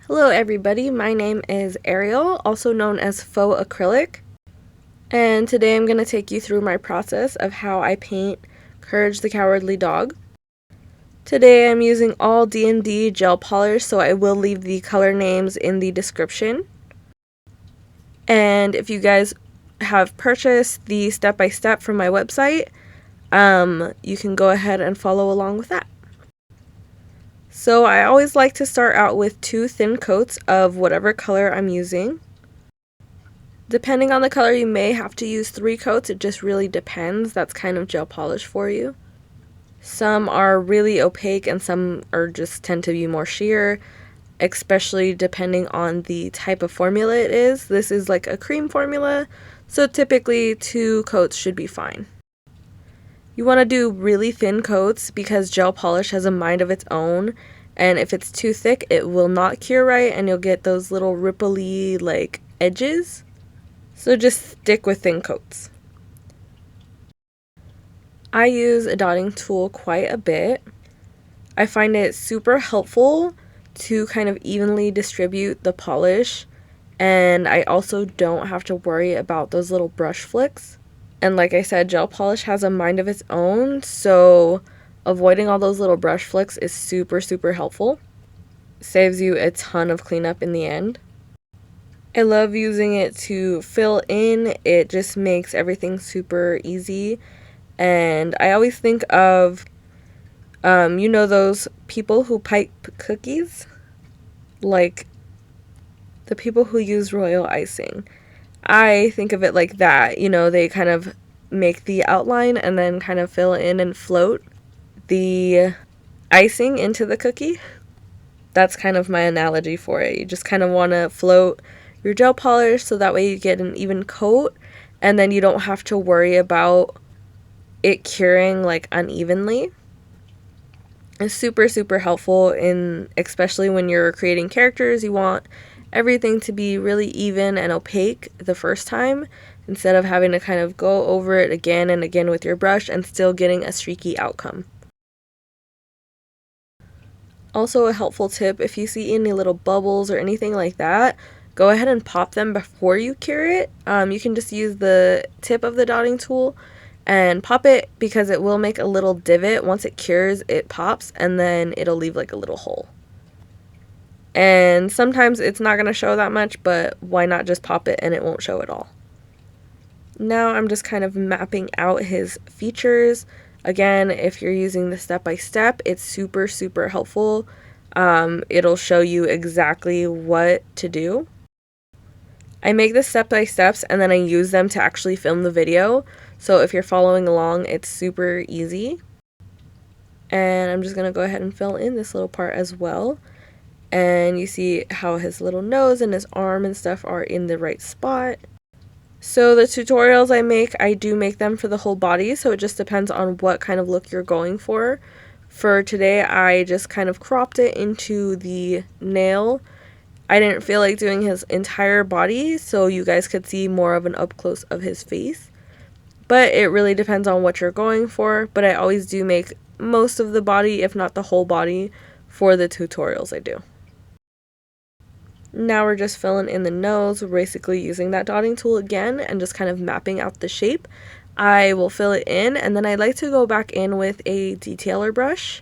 Hello everybody, my name is Ariel, also known as Faux Acrylic, and today I'm going to take you through my process of how I paint Courage the Cowardly Dog. Today I'm using all D&D gel polish, so I will leave the color names in the description. And if you guys have purchased the step-by-step from my website, you can go ahead and follow along with that. So I always like to start out with 2 thin coats of whatever color I'm using. Depending on the color, you may have to use 3 coats. It just really depends. That's kind of gel polish for you. Some are really opaque and some are just tend to be more sheer, especially depending on the type of formula it is. This is like a cream formula, so typically 2 coats should be fine. You want to do really thin coats because gel polish has a mind of its own, and if it's too thick, it will not cure right and you'll get those little ripply like edges. So just stick with thin coats. I use a dotting tool quite a bit. I find it super helpful to kind of evenly distribute the polish, and I also don't have to worry about those little brush flicks. And like I said, gel polish has a mind of its own, so avoiding all those little brush flicks is super helpful. Saves you a ton of cleanup in the end. I love using it to fill in. It just makes everything super easy. And I always think of, you know, those people who pipe cookies? Like the people who use royal icing. I think of it like that. You know, they kind of make the outline and then kind of fill in and float the icing into the cookie. That's kind of my analogy for it. You just kind of want to float your gel polish so that way you get an even coat and then you don't have to worry about it curing like unevenly. It's super helpful in, especially when you're creating characters. You want everything to be really even and opaque the first time instead of having to kind of go over it again and again with your brush and still getting a streaky outcome. Also, a helpful tip, if you see any little bubbles or anything like that, go ahead and pop them before you cure it. You can just use the tip of the dotting tool and pop it because it will make a little divot. Once it cures, it pops and then it'll leave like a little hole. And sometimes it's not going to show that much, but why not just pop it and it won't show at all. Now I'm just kind of mapping out his features. Again, if you're using the step-by-step, it's super helpful. It'll show you exactly what to do. I make the step-by-steps and then I use them to actually film the video. So if you're following along, it's super easy. And I'm just going to go ahead and fill in this little part as well. And you see how his little nose and his arm and stuff are in the right spot. So the tutorials I make, I do make them for the whole body, so it just depends on what kind of look you're going for. For today, I just kind of cropped it into the nail. I didn't feel like doing his entire body, so you guys could see more of an up close of his face. But it really depends on what you're going for, but I always do make most of the body, if not the whole body, for the tutorials I do. Now we're just filling in the nose. We're basically using that dotting tool again and just kind of mapping out the shape. I will fill it in and then I like to go back in with a detailer brush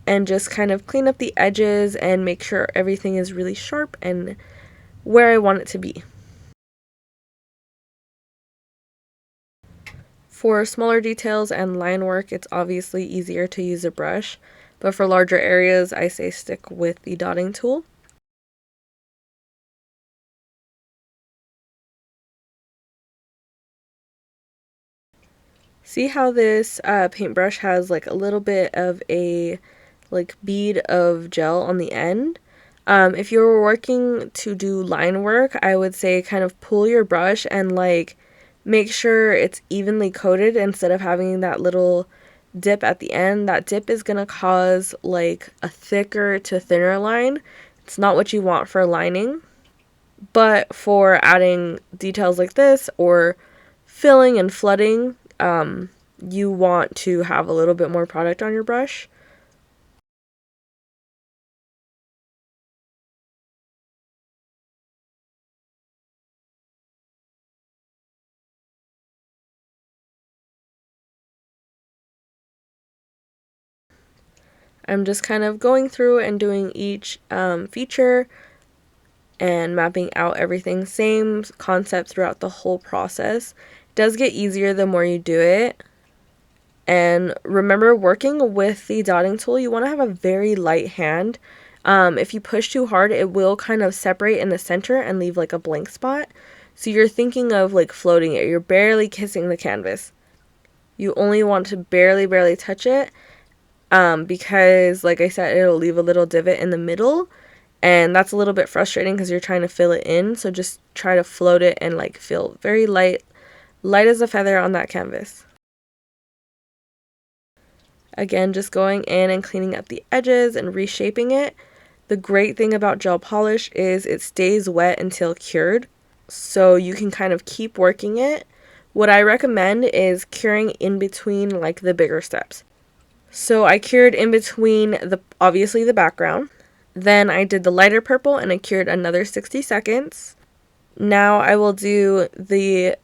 and just kind of clean up the edges and make sure everything is really sharp and where I want it to be. For smaller details and line work, it's obviously easier to use a brush, but for larger areas, I say stick with the dotting tool. See how this paintbrush has like a little bit of a like bead of gel on the end? If you were working to do line work, I would say kind of pull your brush and like make sure it's evenly coated instead of having that little dip at the end. That dip is going to cause like a thicker to thinner line. It's not what you want for lining. But for adding details like this or filling and flooding, you want to have a little bit more product on your brush. I'm just kind of going through and doing each feature and mapping out everything. Same concept throughout the whole process. It does get easier the more you do it. And remember, working with the dotting tool, you want to have a very light hand. If you push too hard, it will kind of separate in the center and leave like a blank spot. So you're thinking of like floating it. You're barely kissing the canvas. You only want to barely touch it because, like I said, it'll leave a little divot in the middle. And that's a little bit frustrating because you're trying to fill it in. So just try to float it and like feel very light as a feather on that canvas. Again, just going in and cleaning up the edges and reshaping it. The great thing about gel polish is it stays wet until cured, so you can kind of keep working it. What I recommend is curing in between like the bigger steps. So I cured in between obviously the background. Then I did the lighter purple and I cured another 60 seconds. Now I will do the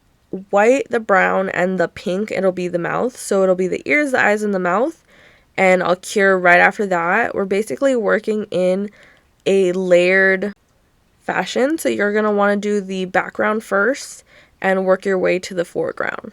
white, the brown, and the pink. It'll be the mouth. So it'll be the ears, the eyes, and the mouth. And I'll cure right after that. We're basically working in a layered fashion. So you're going to want to do the background first and work your way to the foreground.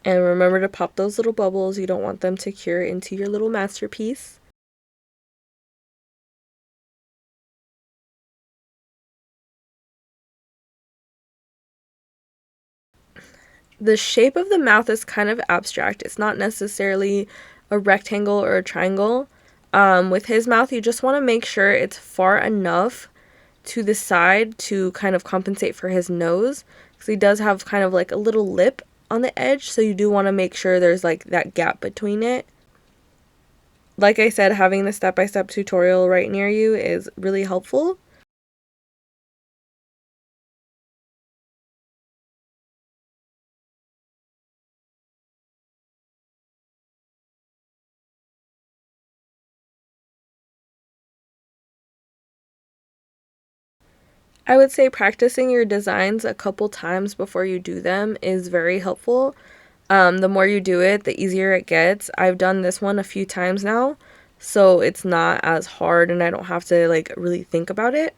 And remember to pop those little bubbles. You don't want them to cure into your little masterpiece. The shape of the mouth is kind of abstract. It's not necessarily a rectangle or a triangle. With his mouth, you just want to make sure it's far enough to the side to kind of compensate for his nose, because he does have kind of like a little lip on the edge, so you do want to make sure there's like that gap between it. Like I said, having the step-by-step tutorial right near you is really helpful. I would say practicing your designs a couple times before you do them is very helpful. The more you do it, the easier it gets. I've done this one a few times now, so it's not as hard and I don't have to like really think about it.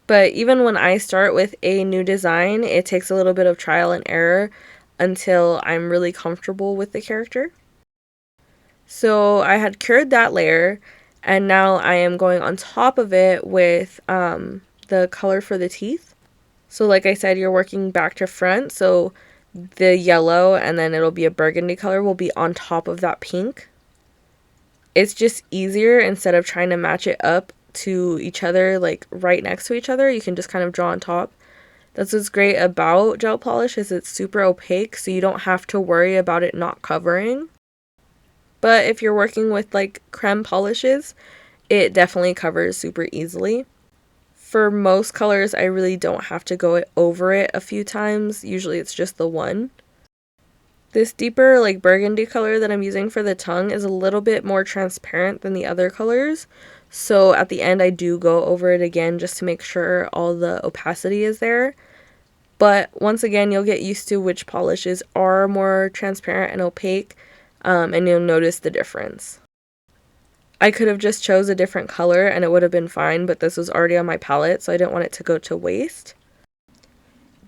But even when I start with a new design, it takes a little bit of trial and error until I'm really comfortable with the character. So I had cured that layer, and now I am going on top of it with the color for the teeth. So like I said, you're working back to front, so the yellow and then it'll be a burgundy color will be on top of that pink. It's just easier instead of trying to match it up to each other, like right next to each other. You can just kind of draw on top. That's what's great about gel polish, is it's super opaque, so you don't have to worry about it not covering. But if you're working with like creme polishes, it definitely covers super easily. For most colors, I really don't have to go over it a few times. Usually it's just the one. This deeper like burgundy color that I'm using for the tongue is a little bit more transparent than the other colors. So at the end I do go over it again just to make sure all the opacity is there. But once again, you'll get used to which polishes are more transparent and opaque, and you'll notice the difference. I could have just chose a different color and it would have been fine, but this was already on my palette, so I didn't want it to go to waste.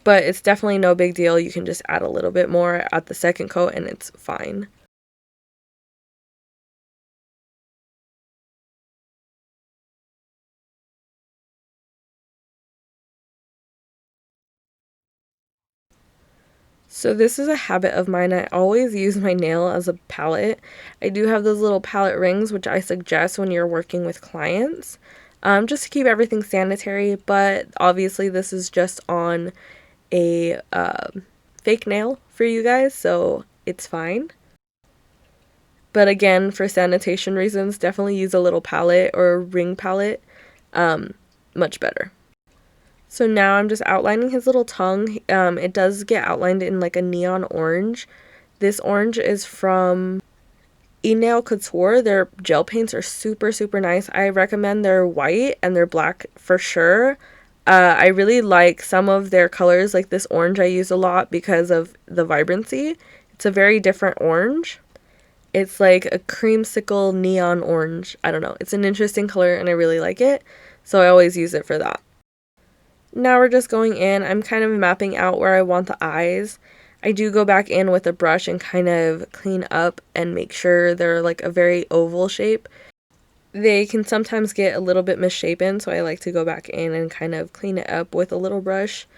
But it's definitely no big deal. You can just add a little bit more at the second coat and it's fine. So this is a habit of mine. I always use my nail as a palette. I do have those little palette rings, which I suggest when you're working with clients, just to keep everything sanitary. But obviously this is just on a fake nail for you guys, so it's fine. But again, for sanitation reasons, definitely use a little palette or a ring palette. Much better. So now I'm just outlining his little tongue. It does get outlined in like a neon orange. This orange is from eNail Couture, their gel paints are super, super nice. I recommend their white and their black for sure. I really like some of their colors, like this orange I use a lot because of the vibrancy. It's a very different orange. It's like a creamsicle neon orange. I don't know. It's an interesting color and I really like it. So I always use it for that. Now we're just going in. I'm kind of mapping out where I want the eyes. I do go back in with a brush and kind of clean up and make sure they're like a very oval shape. They can sometimes get a little bit misshapen, so I like to go back in and kind of clean it up with a little brush.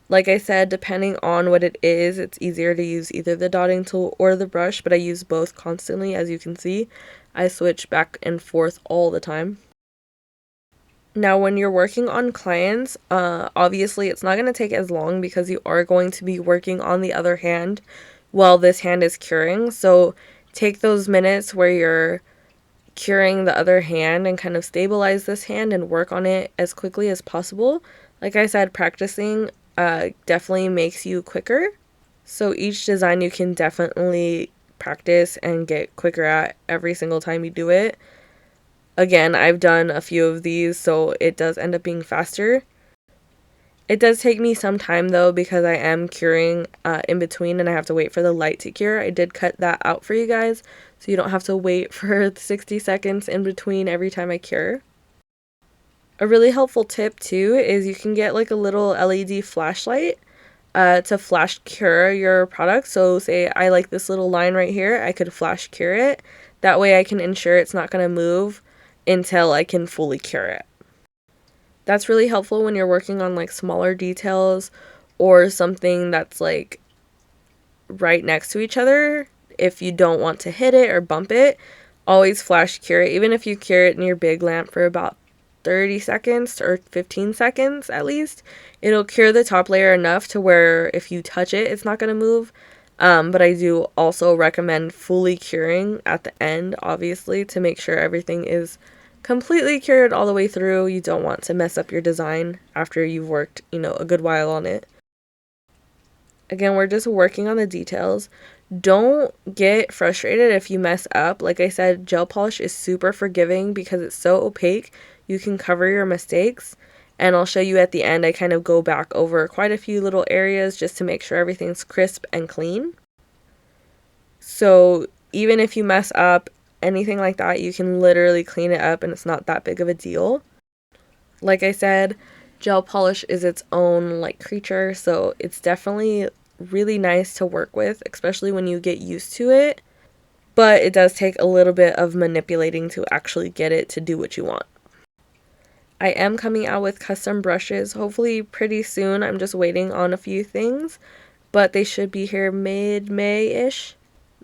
Like I said, depending on what it is, it's easier to use either the dotting tool or the brush, but I use both constantly, as you can see. I switch back and forth all the time. Now, when you're working on clients, obviously it's not going to take as long because you are going to be working on the other hand while this hand is curing. So take those minutes where you're curing the other hand and kind of stabilize this hand and work on it as quickly as possible. Like I said, practicing definitely makes you quicker. So each design you can definitely practice and get quicker at every single time you do it. Again, I've done a few of these, so it does end up being faster. It does take me some time though because I am curing in between and I have to wait for the light to cure. I did cut that out for you guys so you don't have to wait for 60 seconds in between every time I cure. A really helpful tip too is you can get like a little LED flashlight to flash cure your product. So say I like this little line right here, I could flash cure it. That way I can ensure it's not going to move until I can fully cure it. That's really helpful when you're working on like smaller details or something that's like right next to each other. If you don't want to hit it or bump it, always flash cure it. Even if you cure it in your big lamp for about 30 seconds or 15 seconds at least, it'll cure the top layer enough to where if you touch it, it's not going to move. But I do also recommend fully curing at the end, obviously, to make sure everything is completely cured all the way through. You don't want to mess up your design after you've worked, a good while on it. Again, we're just working on the details. Don't get frustrated if you mess up. Like I said, gel polish is super forgiving because it's so opaque. You can cover your mistakes. And I'll show you at the end, I kind of go back over quite a few little areas just to make sure everything's crisp and clean. So even if you mess up, anything like that, you can literally clean it up and it's not that big of a deal. Like I said, gel polish is its own like creature, so it's definitely really nice to work with, especially when you get used to it. But it does take a little bit of manipulating to actually get it to do what you want. I am coming out with custom brushes, hopefully pretty soon. I'm just waiting on a few things, but they should be here mid-May-ish.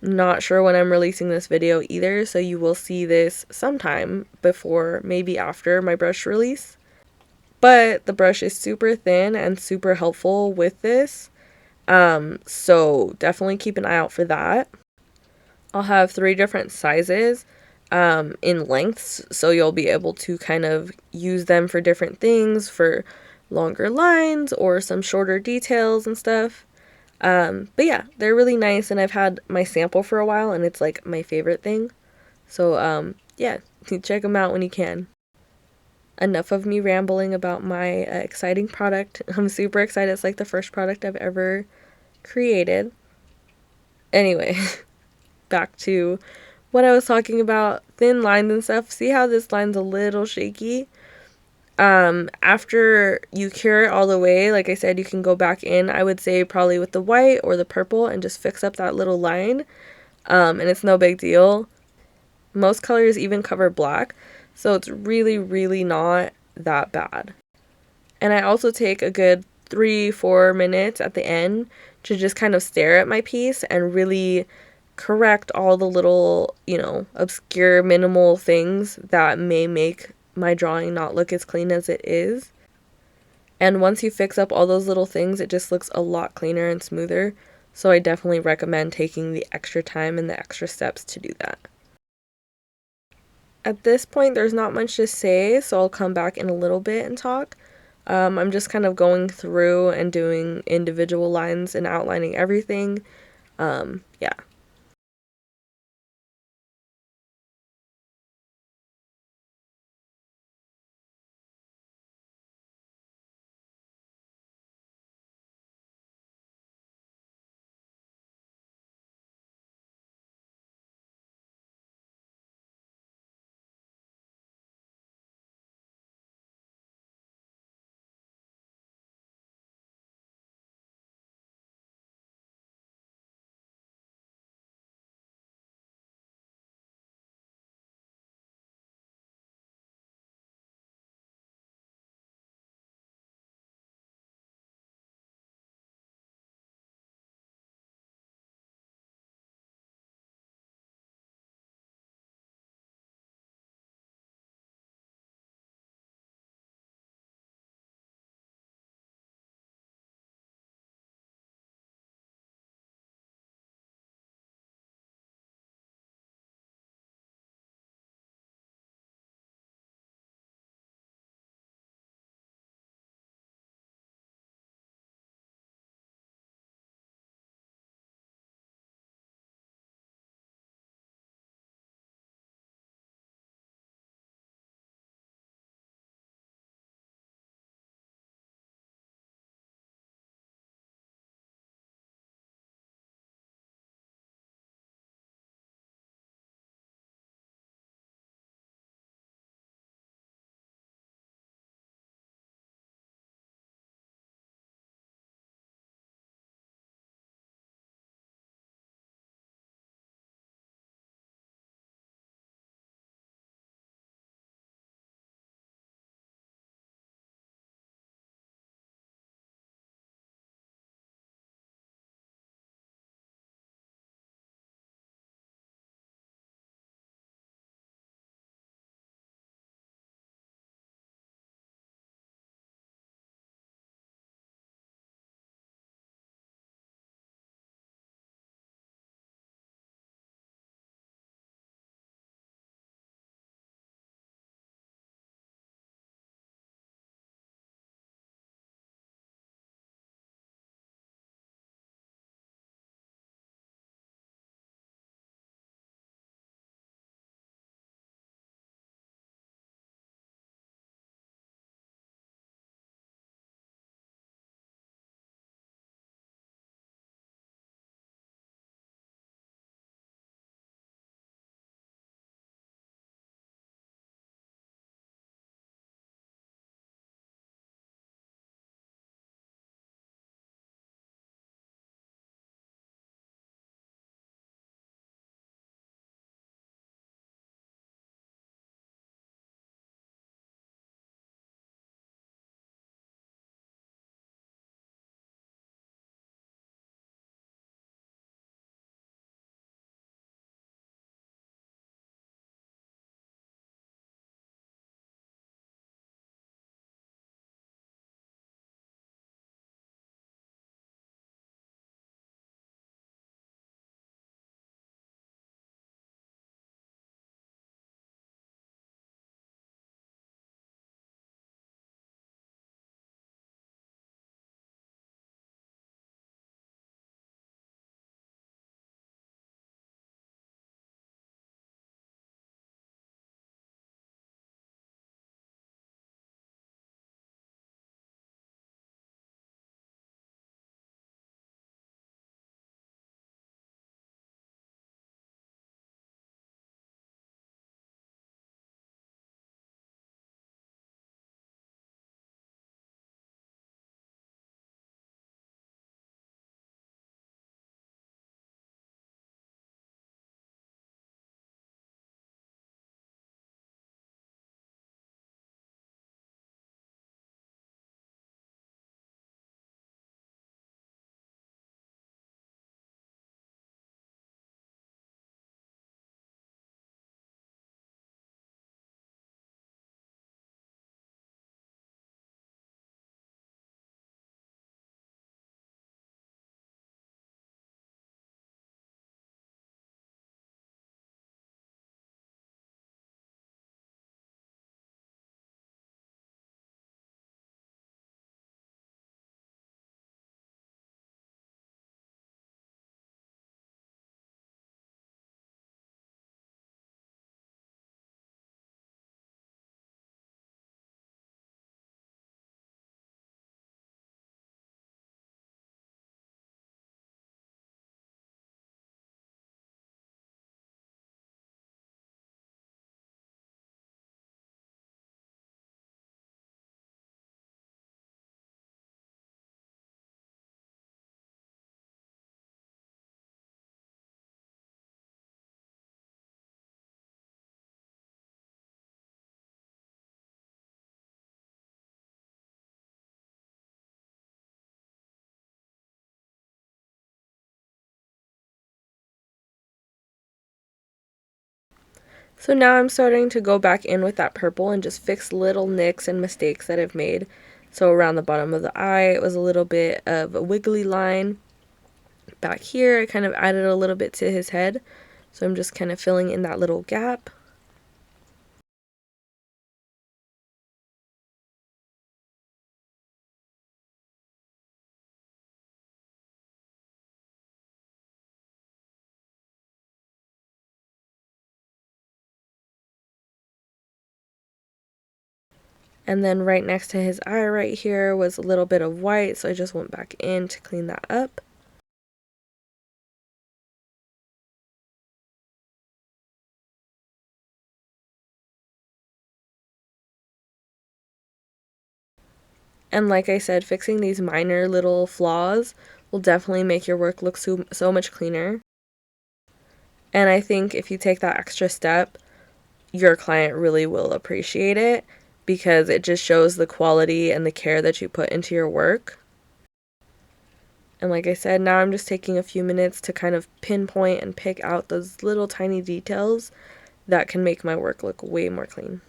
Not sure when I'm releasing this video either, so you will see this sometime before, maybe after my brush release. But the brush is super thin and super helpful with this, so definitely keep an eye out for that. I'll have 3 different sizes in lengths, so you'll be able to kind of use them for different things, for longer lines or some shorter details and stuff. But yeah, they're really nice, and I've had my sample for a while, and it's like my favorite thing. So yeah, check them out when you can. Enough of me rambling about my exciting product. I'm super excited. It's like the first product I've ever created. Anyway, back to what I was talking about, thin lines and stuff. See how this line's a little shaky? After you cure it all the way, like I said, you can go back in, I would say probably with the white or the purple, and just fix up that little line. And it's no big deal. Most colors even cover black, so it's really, really not that bad. And I also take a good 3-4 minutes at the end to just kind of stare at my piece and really correct all the little, obscure, minimal things that may make my drawing not look as clean as it is. And once you fix up all those little things, it just looks a lot cleaner and smoother. So I definitely recommend taking the extra time and the extra steps to do that. At this point, there's not much to say, so I'll come back in a little bit and talk. I'm just kind of going through and doing individual lines and outlining everything. Yeah. So now I'm starting to go back in with that purple and just fix little nicks and mistakes that I've made. So around the bottom of the eye, it was a little bit of a wiggly line. Back here, I kind of added a little bit to his head. So I'm just kind of filling in that little gap. And then right next to his eye right here was a little bit of white, so I just went back in to clean that up. And like I said, fixing these minor little flaws will definitely make your work look so much cleaner. And I think if you take that extra step, your client really will appreciate it because it just shows the quality and the care that you put into your work. And like I said, now I'm just taking a few minutes to kind of pinpoint and pick out those little tiny details that can make my work look way more clean.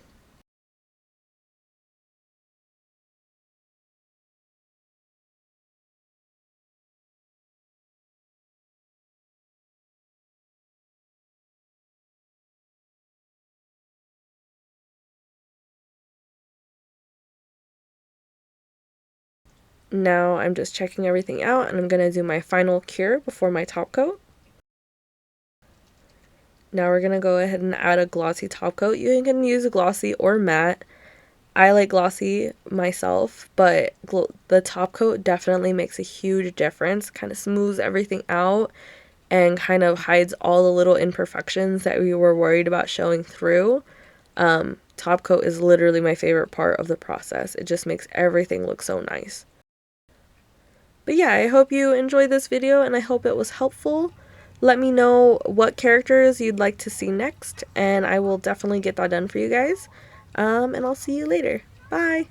Now I'm just checking everything out and I'm going to do my final cure before my top coat. Now we're going to go ahead and add a glossy top coat. You can use a glossy or matte. I like glossy myself, but the top coat definitely makes a huge difference. Kind of smooths everything out and kind of hides all the little imperfections that we were worried about showing through. Top coat is literally my favorite part of the process. It just makes everything look so nice. But yeah, I hope you enjoyed this video and I hope it was helpful. Let me know what characters you'd like to see next, and I will definitely get that done for you guys. And I'll see you later. Bye!